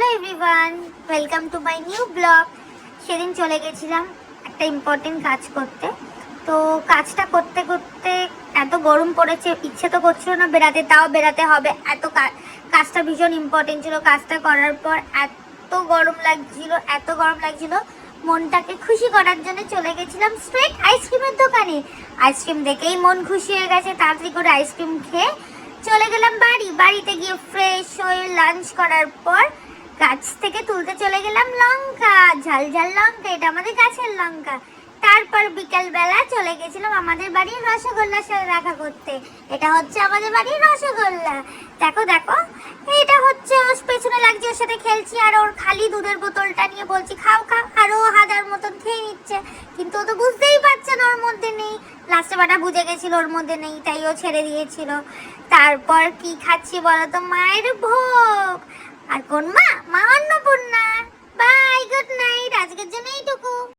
Hello everyone, welcome to my new blog. সেদিন চলে গেছিলাম একটা ইম্পর্টেন্ট কাজ করতে। তো কাজটা করতে করতে এত গরম পড়েছে, ইচ্ছে তো করছিল না বেরাতে, তাও বেরাতে হবে। কাজটা ভীষণ ইম্পর্টেন্ট ছিল। কাজটা করার পর এত গরম লাগছিল, মনটাকে খুশি করার জন্য চলে গেছিলাম স্ট্রেট আইসক্রিমের দোকানে। আইসক্রিম দেখেই মন খুশি হয়ে গেছে, তাড়াতাড়ি করে আইসক্রিম খেয়ে চলে গেলাম বাড়িতে গিয়ে ফ্রেশ হয়ে লাঞ্চ করার পর গাছ থেকে তুলতে চলে গেলাম লঙ্কা, ঝাল ঝাল লঙ্কা, এটা আমাদের গাছের লঙ্কা। তারপর বিকেল বেলা চলে গেছিলাম আমাদের বাড়ির রসগোল্লার সাথে দেখা করতে। এটা হচ্ছে আমাদের বাড়ির রসগোল্লা। দেখো দেখো, এটা হচ্ছে ওর পেছনে লাগছে, ওর সাথে খেলছি, আর ওর খালি দুধের বোতলটা নিয়ে বলছি খাও খাও, আর ও হাজার মতন খেয়ে নিচ্ছে। কিন্তু ও তো বুঝতেই পারছে না ওর মধ্যে নেই। লাস্টে বাটা বুঝে গেছিল ওর মধ্যে নেই, তাই ও ছেড়ে দিয়েছিল। তারপর কি খাচ্ছি বলো তো? মায়ের ভোগ। আর কোন মা?